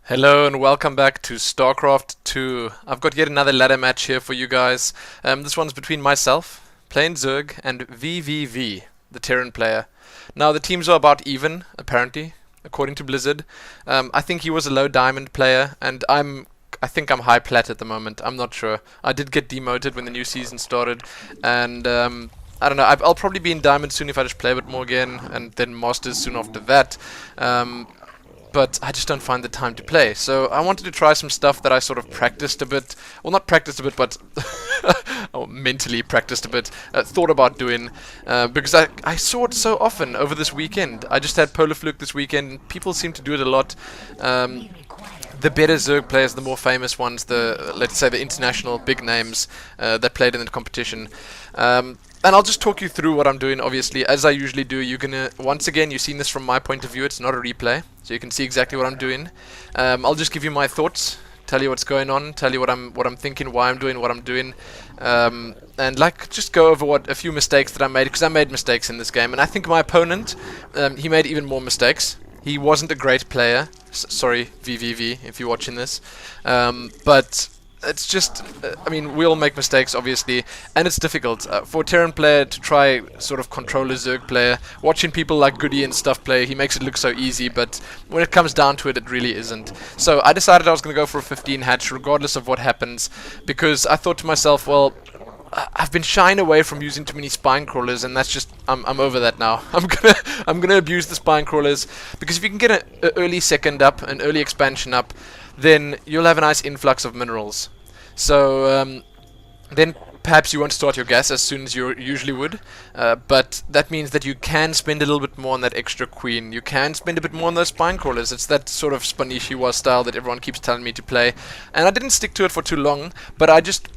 Hello and welcome back to StarCraft II. I've got yet another ladder match here for you guys. This one's between myself, playing Zerg, and VVV, the Terran player. Now the teams are about even, apparently, according to Blizzard. I think he was a low diamond player, and I think I'm high plat at the moment. I'm not sure. I did get demoted when the new season started, and I don't know. I'll probably be in diamond soon if I just play a bit more again, and then masters soon after that. But I just don't find the time to play. So I wanted to try some stuff that I sort of practiced a bit. Well, not practiced a bit, but mentally practiced a bit. Thought about doing. Because I saw it so often over this weekend. I just had Polar Fluke this weekend. People seem to do it a lot. The better Zerg players, the more famous ones, let's say the international big names that played in the competition. And I'll just talk you through what I'm doing, obviously, as I usually do. You're gonna, once again, you've seen this from my point of view, it's not a replay, so you can see exactly what I'm doing. I'll just give you my thoughts, tell you what's going on, tell you what I'm thinking, why I'm doing what I'm doing, and just go over a few mistakes that I made, because I made mistakes in this game, and I think my opponent, he made even more mistakes. He wasn't a great player. Sorry, VVV, if you're watching this, but it's just, I mean, we all make mistakes, obviously, and it's difficult for a Terran player to try sort of control a Zerg player. Watching people like Goody and stuff play, he makes it look so easy, but when it comes down to it, it really isn't. So I decided I was going to go for a 15 hatch, regardless of what happens, because I thought to myself, well, I've been shying away from using too many spine crawlers, and that's just, I'm over that now. I'm gonna abuse the spine crawlers, because if you can get an early second up, an early expansion up, then you'll have a nice influx of minerals. So then perhaps you won't start your gas as soon as you usually would, but that means that you can spend a little bit more on that extra queen. You can spend a bit more on those spine crawlers. It's that sort of Spanishiwa style that everyone keeps telling me to play, and I didn't stick to it for too long, but I just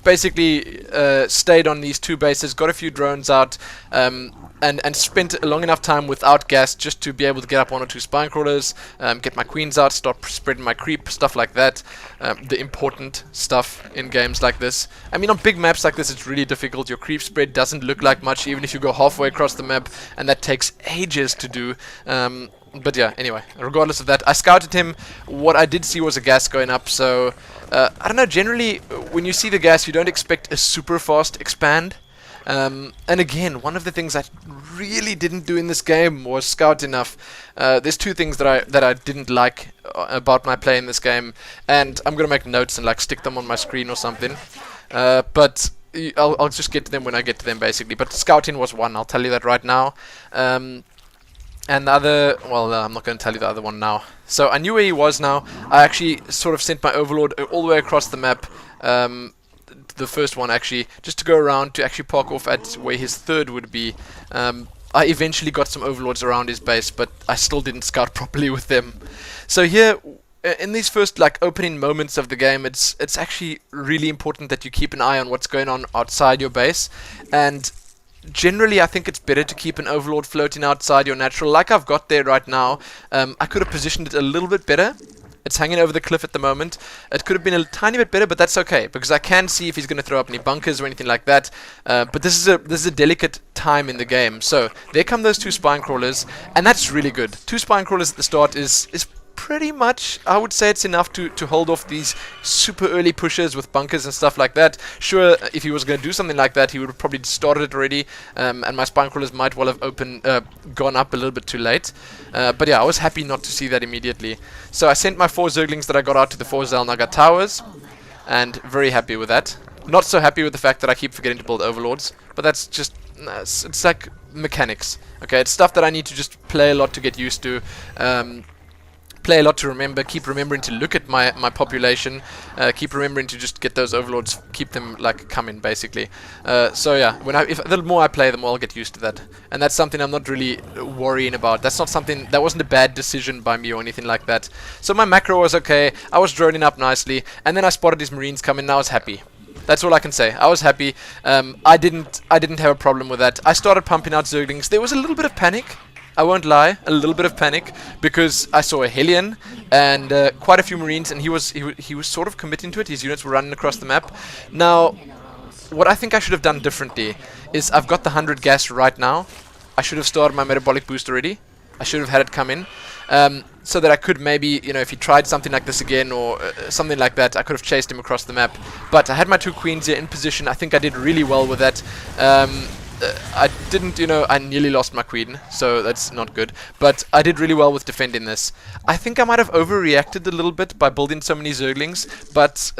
basically stayed on these two bases, got a few drones out, and spent a long enough time without gas just to be able to get up one or two spine crawlers, get my queens out, start spreading my creep, stuff like that. The important stuff in games like this. I mean, on big maps like this, it's really difficult. Your creep spread doesn't look like much, even if you go halfway across the map, and that takes ages to do. But yeah, anyway, regardless of that, I scouted him. What I did see was a gas going up, so I don't know, generally when you see the gas you don't expect a super fast expand. And again, one of the things I really didn't do in this game was scout enough. There's two things that I didn't like about my play in this game, and I'm gonna make notes and like stick them on my screen or something. But I'll just get to them when I get to them, basically. But scouting was one, I'll tell you that right now. And the other, well, I'm not going to tell you the other one now. So I knew where he was now. I actually sort of sent my overlord all the way across the map. The first one, actually, just to go around to actually park off at where his third would be. I eventually got some overlords around his base, but I still didn't scout properly with them. So here, in these first like opening moments of the game, it's actually really important that you keep an eye on what's going on outside your base. And generally, I think it's better to keep an overlord floating outside your natural, like I've got there right now. I could have positioned it a little bit better. It's hanging over the cliff at the moment. It could have been a tiny bit better, but that's okay, because I can see if he's going to throw up any bunkers or anything like that. But this is a delicate time in the game. So there come those two spine crawlers, and that's really good. Two spine crawlers at the start is pretty much, I would say it's enough to hold off these super early pushes with bunkers and stuff like that. Sure, if he was going to do something like that, he would have probably started it already, and my spine crawlers might well have gone up a little bit too late. But yeah, I was happy not to see that immediately. So I sent my 4 Zerglings that I got out to the 4 Zalnaga towers, and very happy with that. Not so happy with the fact that I keep forgetting to build overlords, but that's just, it's like mechanics. Okay, it's stuff that I need to just play a lot to get used to. Play a lot to remember, keep remembering to look at my population, keep remembering to just get those overlords, keep them like coming, basically. So yeah, if the more I play, the more I'll get used to that, and that's something I'm not really worrying about. That's not something, that wasn't a bad decision by me or anything like that. So my macro was okay, I was droning up nicely, and then I spotted these marines coming, and I was happy. That's all I can say. I was happy. I didn't have a problem with that. I started pumping out Zerglings. There was a little bit of panic. I won't lie, a little bit of panic, because I saw a Hellion and quite a few Marines, and he was sort of committing to it. His units were running across the map. Now, what I think I should have done differently is I've got the 100 gas right now. I should have started my metabolic boost already. I should have had it come in. so that I could maybe, you know, if he tried something like this again or something like that, I could have chased him across the map. But I had my 2 queens here in position. I think I did really well with that. I didn't, you know, I nearly lost my queen, so that's not good. But I did really well with defending this. I think I might have overreacted a little bit by building so many Zerglings, but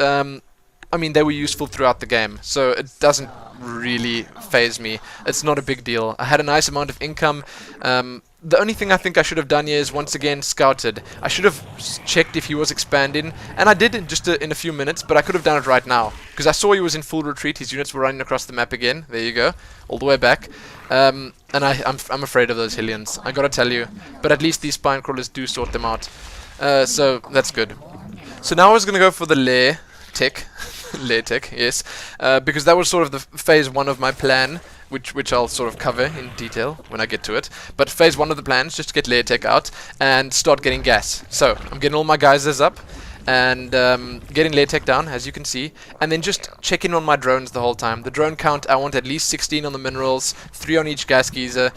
I mean, they were useful throughout the game, so it doesn't really phase me. It's not a big deal. I had a nice amount of income. The only thing I think I should have done here is once again scouted. I should have checked if he was expanding, and I did in a few minutes, but I could have done it right now because I saw he was in full retreat. His units were running across the map again. There you go, all the way back. And I'm afraid of those Hillians, I gotta tell you. But at least these spine crawlers do sort them out, so that's good. So now I was gonna go for the lair tech. Lair tech, yes, because that was sort of the phase 1 of my plan, which I'll sort of cover in detail when I get to it. But phase 1 of the plan is just to get lair tech out and start getting gas. So I'm getting all my geysers up and getting lair tech down, as you can see, and then just checking on my drones the whole time. The drone count, I want at least 16 on the minerals, 3 on each gas geyser,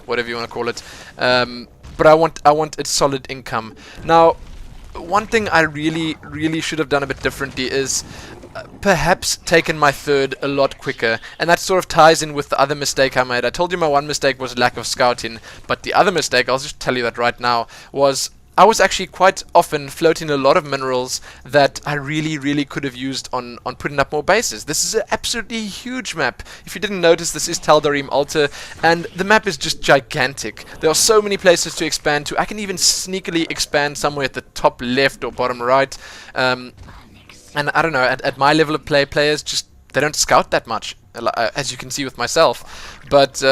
whatever you want to call it. But I want its solid income. Now, one thing I really should have done a bit differently is perhaps taken my 3rd a lot quicker, and that sort of ties in with the other mistake I made. I told you my one mistake was lack of scouting, but the other mistake, I'll just tell you that right now, was I was actually quite often floating a lot of minerals that I really could have used on putting up more bases. This is an absolutely huge map. If you didn't notice, this is Tal'Darim Altar, and the map is just gigantic. There are so many places to expand to. I can even sneakily expand somewhere at the top left or bottom right. And I don't know, at my level of play, players just, they don't scout that much, as you can see with myself. But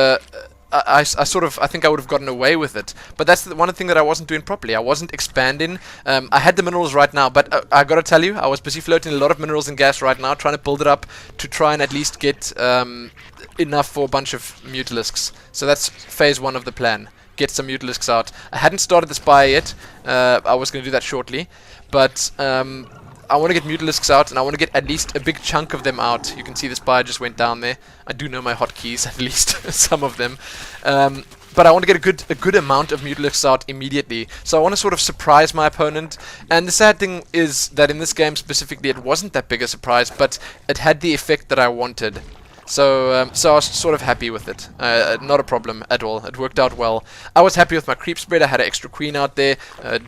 I think I would have gotten away with it. But that's the one thing that I wasn't doing properly. I wasn't expanding. I had the minerals right now, but I gotta tell you, I was busy floating a lot of minerals and gas right now, trying to build it up to try and at least get enough for a bunch of Mutalisks. So that's phase 1 of the plan. Get some Mutalisks out. I hadn't started the spire yet. I was going to do that shortly. But I want to get Mutalisks out, and I want to get at least a big chunk of them out. You can see the spire just went down there. I do know my hotkeys, at least some of them. But I want to get a good amount of Mutalisks out immediately. So I want to sort of surprise my opponent. And the sad thing is that in this game specifically, it wasn't that big a surprise, but it had the effect that I wanted. So I was sort of happy with it. Not a problem at all. It worked out well. I was happy with my creep spread. I had an extra queen out there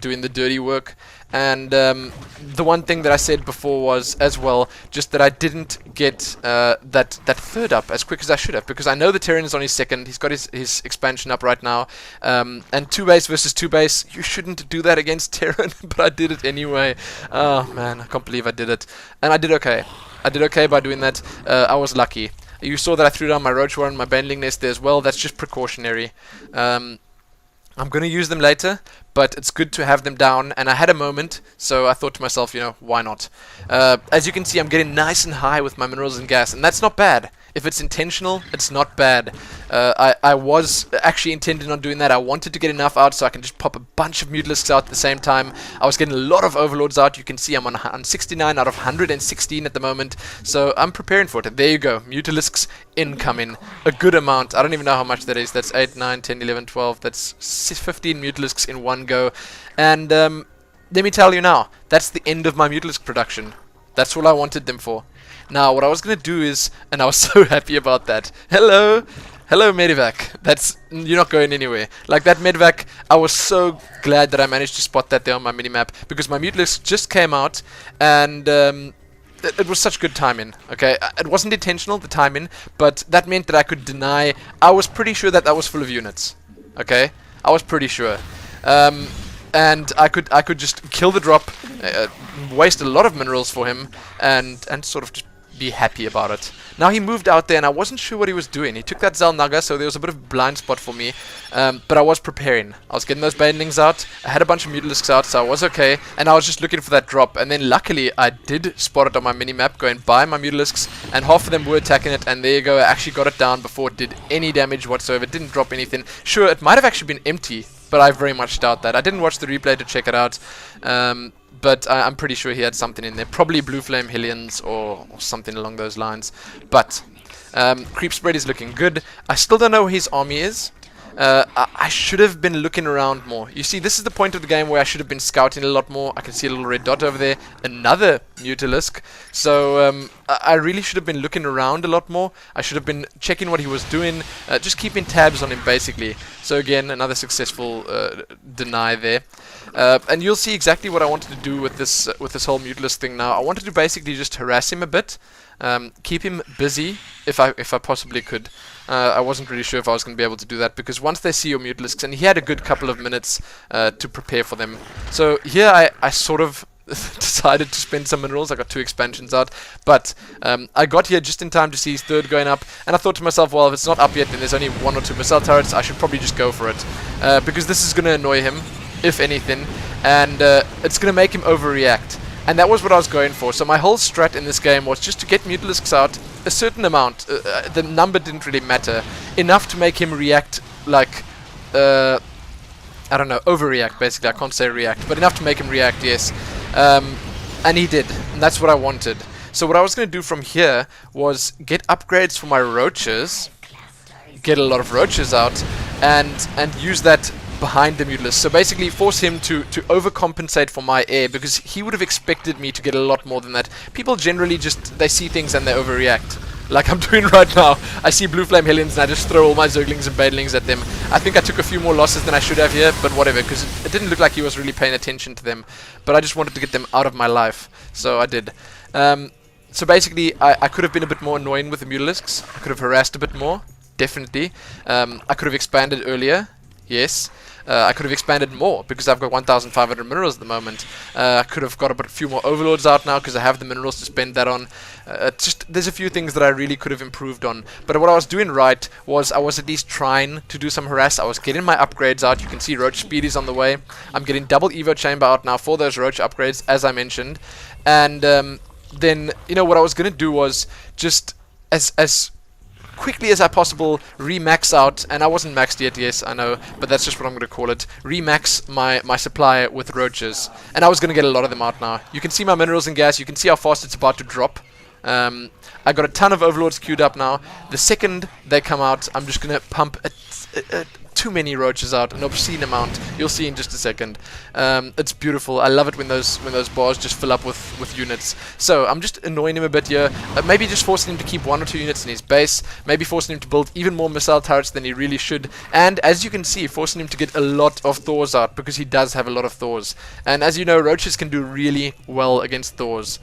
doing the dirty work. And the one thing that I said before was, as well, just that I didn't get that 3rd up as quick as I should have, because I know the Terran is on his 2nd. He's got his expansion up right now. And 2 base versus 2 base, you shouldn't do that against Terran, but I did it anyway. Oh man, I can't believe I did it. And I did okay. I did okay by doing that. I was lucky. You saw that I threw down my Roach Warren, my Baneling Nest there as well. That's just precautionary. I'm going to use them later, but it's good to have them down, and I had a moment, so I thought to myself, you know, why not? As you can see, I'm getting nice and high with my minerals and gas, and that's not bad. If it's intentional, it's not bad. I was actually intending on doing that. I wanted to get enough out so I can just pop a bunch of Mutalisks out at the same time. I was getting a lot of Overlords out. You can see I'm on 69 out of 116 at the moment, so I'm preparing for it. There you go, Mutalisks incoming. A good amount. I don't even know how much that is. That's 8, 9, 10, 11, 12. That's 15 Mutalisks in one go. And let me tell you now, that's the end of my Mutalisk production. That's all I wanted them for. Now, what I was going to do is, and I was so happy about that. Hello! Hello, Medivac. You're not going anywhere. Like that Medivac, I was so glad that I managed to spot that there on my minimap, because my Mutalisk just came out, and it was such good timing, okay? It wasn't intentional, the timing, but that meant that I could deny. I was pretty sure that was full of units, okay? I was pretty sure. And I could just kill the drop, waste a lot of minerals for him, and sort of just be happy about it. Now he moved out there, and I wasn't sure what he was doing. He took that Zalnaga, so there was a bit of a blind spot for me, but I was preparing. I was getting those Banelings out. I had a bunch of Mutalisks out, so I was okay, and I was just looking for that drop. And then luckily, I did spot it on my minimap, going by my Mutalisks, and half of them were attacking it, and there you go. I actually got it down before it did any damage whatsoever. It didn't drop anything. Sure, it might have actually been empty, but I very much doubt that. I didn't watch the replay to check it out, but I'm pretty sure he had something in there. Probably Blue Flame Hillians or something along those lines. But creep spread is looking good. I still don't know where his army is. I should have been looking around more. You see, this is the point of the game where I should have been scouting a lot more. I can see a little red dot over there. Another Mutalisk. So I really should have been looking around a lot more. I should have been checking what he was doing. Just keeping tabs on him, basically. So again, another successful deny there. And you'll see exactly what I wanted to do with this whole Mutalisk thing now. I wanted to basically just harass him a bit. Keep him busy if I possibly could. I wasn't really sure if I was going to be able to do that, because once they see your Mutalisks, and he had a good couple of minutes to prepare for them. So here I sort of decided to spend some minerals. I got 2 expansions out, but I got here just in time to see his third going up, and I thought to myself, well, if it's not up yet, then there's only 1 or 2 missile turrets. I should probably just go for it, because this is going to annoy him, if anything, and it's going to make him overreact. And that was what I was going for. So my whole strat in this game was just to get Mutalisks out a certain amount. The number didn't really matter. Enough to make him react like, I don't know, overreact basically. I can't say react, but enough to make him react, yes. And he did. And that's what I wanted. So what I was going to do from here was get upgrades for my roaches, get a lot of roaches out, and use that behind the Mutalisk. So basically force him to overcompensate for my air, because he would have expected me to get a lot more than that. People generally just, they see things and they overreact. Like I'm doing right now. I see Blue Flame Hellions and I just throw all my Zerglings and Banelings at them. I think I took a few more losses than I should have here, but whatever, because it didn't look like he was really paying attention to them. But I just wanted to get them out of my life, so I did. So basically, I could have been a bit more annoying with the Mutalisks. I could have harassed a bit more, definitely. I could have expanded earlier, yes. I could have expanded more because I've got 1,500 minerals at the moment. I could have got a few more overlords out now because I have the minerals to spend that on. Just there's a few things that I really could have improved on. But what I was doing right was I was at least trying to do some harass. I was getting my upgrades out. You can see Roach Speed is on the way. I'm getting double Evo Chamber out now for those Roach upgrades, as I mentioned. And then, you know, what I was going to do was just as quickly as I possible remax out, and I wasn't maxed yet, yes, I know, but that's just what I'm going to call it, remax my supply with roaches, and I was going to get a lot of them out now. You can see my minerals and gas, you can see how fast it's about to drop. I got a ton of overlords queued up now. The second they come out, I'm just going to pump too many roaches out, an obscene amount. You'll see in just a second. It's beautiful. I love it when those bars just fill up with units. So I'm just annoying him a bit here. Maybe just forcing him to keep 1 or 2 units in his base. Maybe forcing him to build even more missile turrets than he really should. And as you can see, forcing him to get a lot of Thors out, because he does have a lot of Thors. And as you know, roaches can do really well against Thors.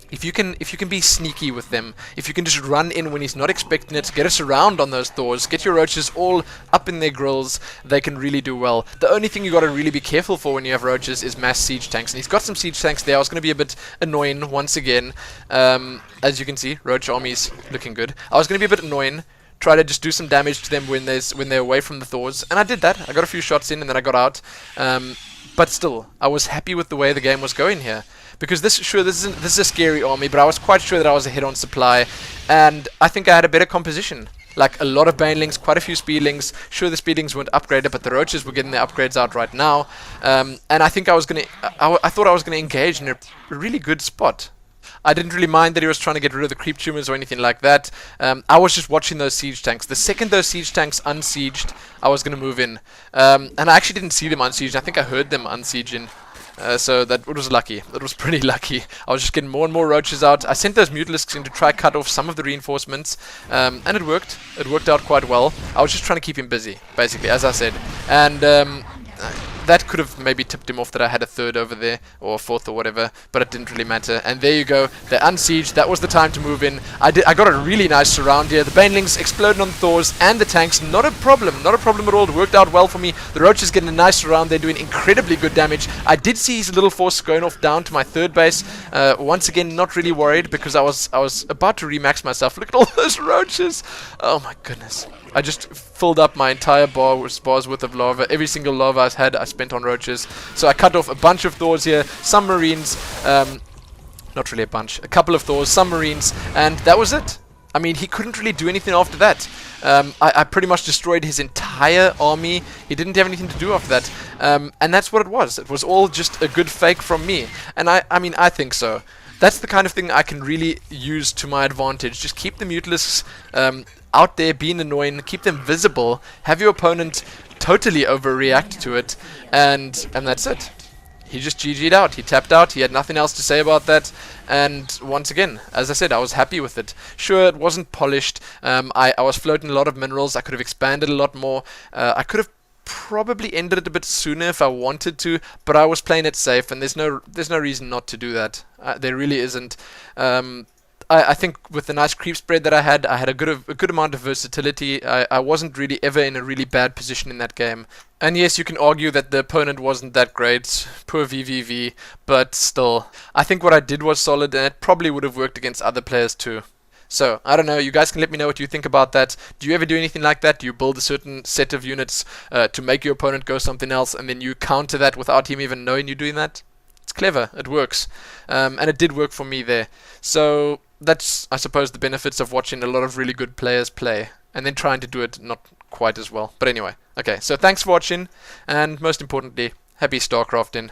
If you can be sneaky with them, if you can just run in when he's not expecting it, get us around on those Thors, get your roaches all up in their grills, they can really do well. The only thing you got to really be careful for when you have roaches is mass siege tanks, and he's got some siege tanks there. I was going to be a bit annoying once again. As you can see, roach army's looking good. I was going to be a bit annoying, try to just do some damage to them when they're away from the Thors, and I did that. I got a few shots in and then I got out. But still, I was happy with the way the game was going here. Because this is a scary army, but I was quite sure that I was ahead on supply, and I think I had a better composition. Like a lot of Banelings, quite a few Speedlings. Sure, the Speedlings weren't upgraded, but the Roaches were getting their upgrades out right now. And I think I thought I was gonna engage in a really good spot. I didn't really mind that he was trying to get rid of the creep tumors or anything like that. I was just watching those siege tanks. The second those siege tanks unsieged, I was going to move in. And I actually didn't see them unsieged. I think I heard them unsieging. So that was lucky. That was pretty lucky. I was just getting more and more roaches out. I sent those Mutalisks in to try cut off some of the reinforcements. And it worked. It worked out quite well. I was just trying to keep him busy, basically, as I said. And that could have maybe tipped him off that I had a third over there, or a fourth or whatever, but it didn't really matter. And there you go, they're unsieged. That was the time to move in. I got a really nice surround here. The Banelings exploding on Thors and the tanks, not a problem at all. It worked out well for me. The Roaches getting a nice surround, they're doing incredibly good damage. I did see his little force going off down to my third base. Once again, not really worried, because I was about to remax myself. Look at all those Roaches. Oh my goodness. I just filled up my entire bar's worth of lava. Every single lava I had, I spent on roaches. So I cut off a bunch of Thors here, some Marines, not really a bunch, a couple of Thors, some Marines, and that was it. I mean, he couldn't really do anything after that. I pretty much destroyed his entire army. He didn't have anything to do after that. And that's what it was. It was all just a good fake from me. And I mean, I think so. That's the kind of thing I can really use to my advantage. Just keep the Mutalisks out there being annoying, keep them visible, have your opponent totally overreact to it, and that's it. He just GG'd out. He tapped out. He had nothing else to say about that. And once again, as I said, I was happy with it. Sure, it wasn't polished. I was floating a lot of minerals. I could have expanded a lot more. I could have probably ended it a bit sooner if I wanted to, but I was playing it safe, and there's no reason not to do that. There really isn't. I think with the nice creep spread that I had a good amount of versatility. I wasn't really ever in a really bad position in that game. And yes, you can argue that the opponent wasn't that great, poor VVV, but still, I think what I did was solid, and it probably would have worked against other players too. So, I don't know, you guys can let me know what you think about that. Do you ever do anything like that? Do you build a certain set of units to make your opponent go something else, and then you counter that without him even knowing you're doing that? It's clever, it works. And it did work for me there. So, that's, I suppose, the benefits of watching a lot of really good players play, and then trying to do it not quite as well. But anyway, okay, so thanks for watching, and most importantly, happy StarCrafting.